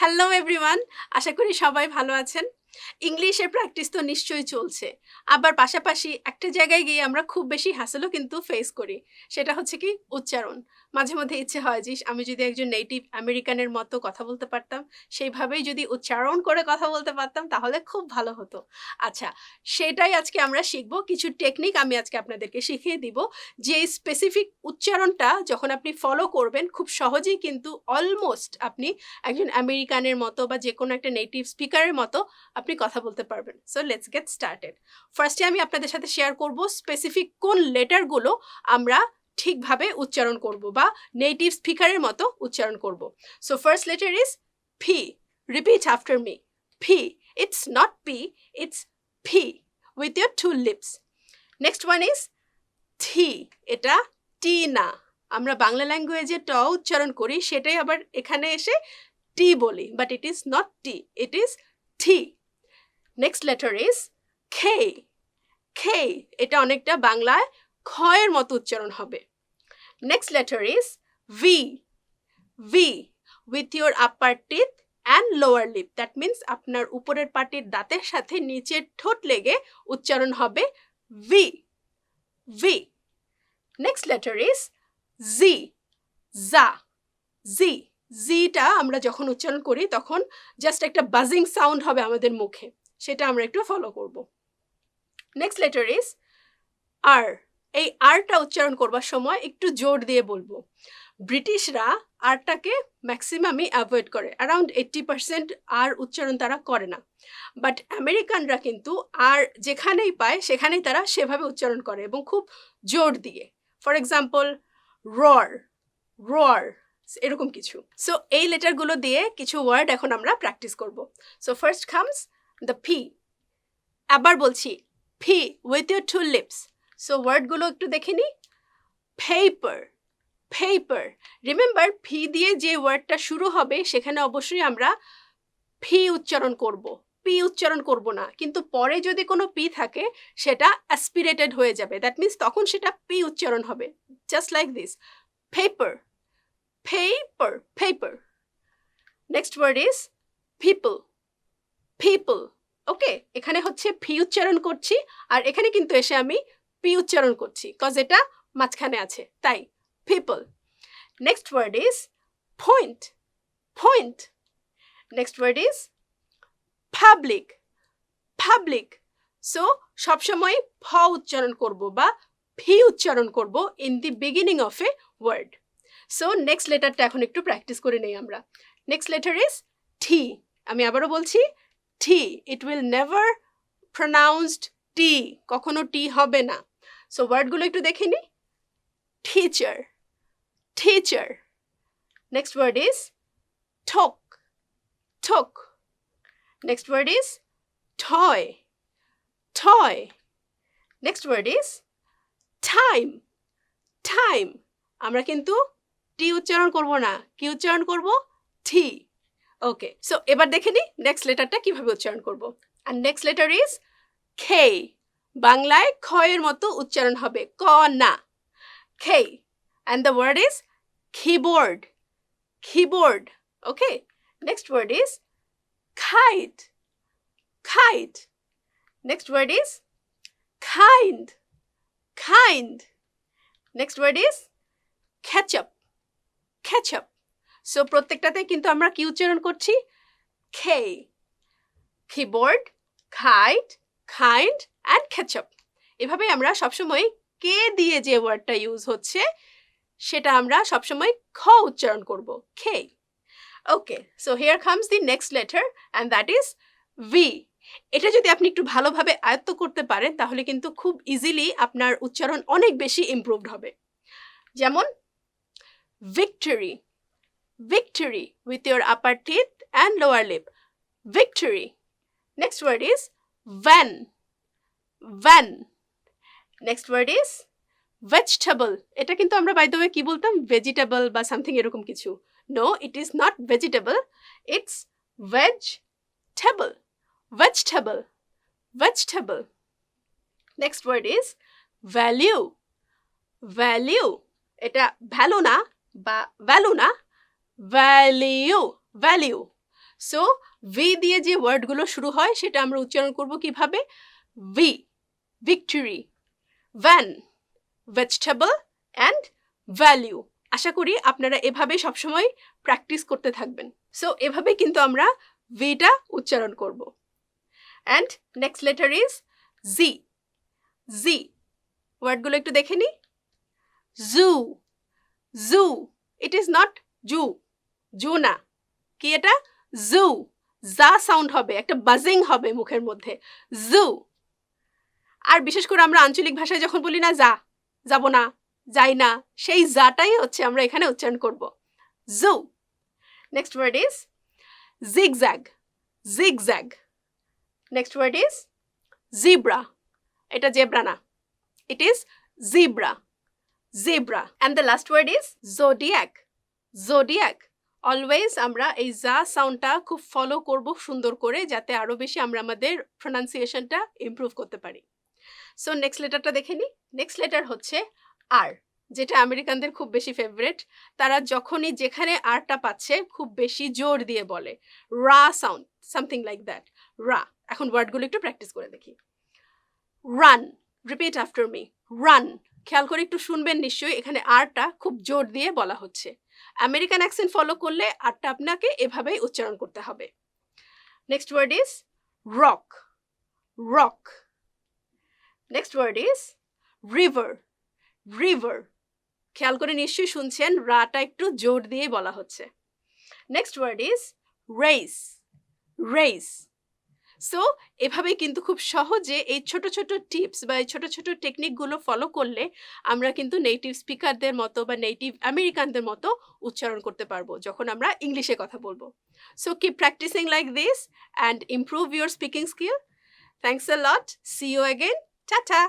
Hello everyone, আশা করি সবাই ভালো আছেন। ইংলিশের প্র্যাকটিস তো নিশ্চয়ই চলছে। আবার পাশাপাশি একটা জায়গায় গিয়ে আমরা খুব বেশি হ্যাসেলও কিন্তু ফেস করি। সেটা হচ্ছে কি উচ্চারণ। মাঝে মধ্যে ইচ্ছে হয় যে আমি যদি একজন নেটিভ আমেরিকানের মতো কথা বলতে পারতাম, সেইভাবেই যদি উচ্চারণ করে কথা বলতে পারতাম তাহলে খুব ভালো হতো। আচ্ছা, সেটাই আজকে আমরা শিখব। কিছু টেকনিক আমি আজকে আপনাদেরকে শিখিয়ে দিব, যে স্পেসিফিক উচ্চারণটা যখন আপনি ফলো করবেন খুব সহজেই কিন্তু অলমোস্ট আপনি একজন আমেরিকানের মতো বা যে কোনো একটা নেটিভ স্পিকারের মতো আপনি কথা বলতে পারবেন। So let's get started. ফার্স্টে আমি আপনাদের সাথে শেয়ার করব স্পেসিফিক কোন লেটারগুলো আমরা ঠিকভাবে উচ্চারণ করব বা নেটিভ স্পিকারের মতো উচ্চারণ করব। So first letter is P. Repeat after me. P. It's not P, it's P with your two lips. Next one is T. এটা টি না। আমরা বাংলা ল্যাঙ্গুয়েজে ট উচ্চারণ করি, সেটাই আবার এখানে এসে টি বলি, but it is not T, it is থি। নেক্সট লেটার ইজ খে। খে, এটা অনেকটা বাংলায় খয়ের মতো উচ্চারণ হবে। Next letter is V. V with your upper teeth and lower lip. That means আপনার উপরের পাটির দাঁতের সাথে নিচের ঠোঁট লেগে উচ্চারণ হবে V. V. Next letter is Z. জা। জি। জিটা আমরা যখন উচ্চারণ করি তখন জাস্ট একটা বাজিং সাউন্ড হবে আমাদের মুখে, সেটা আমরা একটু ফলো করব। নেক্সট লেটার ইজ আর। এই আরটা উচ্চারণ করবার সময় একটু জোর দিয়ে বলবো। ব্রিটিশরা আরটাকে ম্যাক্সিমামই অ্যাভয়েড করে, অ্যারাউন্ড 80% আর উচ্চারণ তারা করে না। বাট আমেরিকানরা কিন্তু আর যেখানেই পায় সেখানেই তারা সেভাবে উচ্চারণ করে এবং খুব জোর দিয়ে। ফর এক্সাম্পল রর, রর, এরকম কিছু। সো এই লেটারগুলো দিয়ে কিছু ওয়ার্ড এখন আমরা প্র্যাকটিস করব। So first comes the P. আবার বলছি P with your two lips. So ওয়ার্ডগুলো একটু দেখে নিই। পেপার। পেপার। রিমেম্বার, ফি দিয়ে যে ওয়ার্ডটা শুরু হবে সেখানে অবশ্যই আমরা ফি উচ্চারণ করব, পি উচ্চারণ করব না। কিন্তু পরে যদি কোনো পি থাকে সেটা অ্যাসপিরেটেড হয়ে যাবে, দ্যাট মিন্স তখন সেটা পি উচ্চারণ হবে। Just like this, paper. Paper, paper. Next word is people. People. ওকে, এখানে হচ্ছে ফি উচ্চারণ করছি আর এখানে কিন্তু এসে আমি পি উচ্চারণ করছি, কজ এটা মাঝখানে আছে, তাই people. Next word is point. Point. Next word is public. Public. So সবসময় ফ উচ্চারণ করব বা ফি উচ্চারণ করব in the beginning of a word. So next লেটারটা এখন একটু প্র্যাকটিস করে নেই আমরা। Next letter is T. আমি আবারও বলছি টি। ইট উইল নেভার প্রনাউন্সড টি, কখনো টি হবে না। সো ওয়ার্ডগুলো একটু দেখে নিই। Teacher. Teacher. Next word is talk. Talk. Next word is toy. Toy. Next word is time. Time. আমরা কিন্তু টি উচ্চারণ করব না, কি উচ্চারণ করব? টি। ওকে, সো এবার দেখে নিই নেক্সট লেটারটা কিভাবে উচ্চারণ করব। আর নেক্সট লেটার ইজ খে। বাংলায় খয়ের মতো উচ্চারণ হবে, ক না, খে। And the word is keyboard. Keyboard. Okay, next word is kite. Kite. Next word is kind. Kind. Next word is ketchup. Ketchup. So প্রত্যেকটাতে কিন্তু আমরা কি উচ্চারণ করছি? খে। Keyboard, kite, kind and ketchup। এভাবে আমরা সবসময় কে দিয়ে যে ওয়ার্ডটা ইউজ হচ্ছে সেটা আমরা সবসময় খ উচ্চারণ করব, খে। Okay, so here comes the next letter and that is V. এটা যদি আপনি একটু ভালোভাবে আয়ত্ত করতে পারেন তাহলে কিন্তু খুব ইজিলি আপনার উচ্চারণ অনেক বেশি ইমপ্রুভড হবে। যেমন victory. Victory with your upper teeth and lower lip. Victory. Next word is van. Van. Next word is vegetable. এটা কিন্তু আমরা by the way কি বলতাম? Vegetable বা something এরকম কিছু। No, it is not vegetable. It's vegetable. Vegetable. Vegetable. Next word is value. Value. এটা value না বা ভ্যালু না, ভ্যালিউ। ভ্যালিউ। সো ভি দিয়ে যে ওয়ার্ডগুলো শুরু হয় সেটা আমরা উচ্চারণ করব কিভাবে? V, victory, van, vegetable and value. আশা করি আপনারা এভাবে সবসময় প্র্যাকটিস করতে থাকবেন। সো এভাবে কিন্তু আমরা ভিটা উচ্চারণ করব। অ্যান্ড নেক্সট লেটার ইজ জি। জি ওয়ার্ডগুলো একটু দেখে নিই। জু, জু, ইট ইজ নট জু, জু না, কি এটা? জু, যা সাউন্ড হবে, একটা বাজিং হবে মুখের মধ্যে, জু। আর বিশেষ করে আমরা আঞ্চলিক ভাষায় যখন বলি না যা, যাব না, যাই না, সেই যাটাই হচ্ছে আমরা এখানে উচ্চারণ করব, zoo. Next word is zigzag, zigzag. Next word is zebra, এটা জেব্রা না, it is zebra, zebra. And the last word is zodiac, zodiac. Always আমরা এই যা সাউন্ডটা খুব ফলো করব সুন্দর করে, যাতে আরও বেশি আমরা আমাদের প্রোনাউন্সিয়েশনটা ইমপ্রুভ করতে পারি। সো নেক্সট লেটারটা দেখে নিই। নেক্সট লেটার হচ্ছে আর, যেটা আমেরিকানদের খুব বেশি ফেভারিট। তারা যখনই যেখানে আরটা পাচ্ছে খুব বেশি জোর দিয়ে বলে, রা সাউন্ড, সামথিং লাইক দ্যাট, রা। এখন ওয়ার্ডগুলো একটু প্র্যাকটিস করে দেখি। Run, repeat after me, run. খেয়াল করে একটু শুনবেন নিশ্চয়ই, এখানে আরটা খুব জোর দিয়ে বলা হচ্ছে। আমেরিকান অ্যাকসেন্ট ফলো করলে আরটা আপনাকে এভাবেই উচ্চারণ করতে হবে। Next word is rock, rock. Next word is river, river. খেয়াল করে নিশ্চয়ই শুনছেন, রাটা একটু জোর দিয়ে বলা হচ্ছে। Next word is race, race. So এভাবে কিন্তু খুব সহজে এই ছোট ছোট টিপস বা এই ছোট ছোট টেকনিকগুলো ফলো করলে আমরা কিন্তু নেটিভ স্পিকারদের মতো বা নেটিভ আমেরিকানদের মতো উচ্চারণ করতে পারবো যখন আমরা ইংলিশে কথা বলবো। So keep practising like this and improve your speaking skill. Thanks a lot, see you again, tata.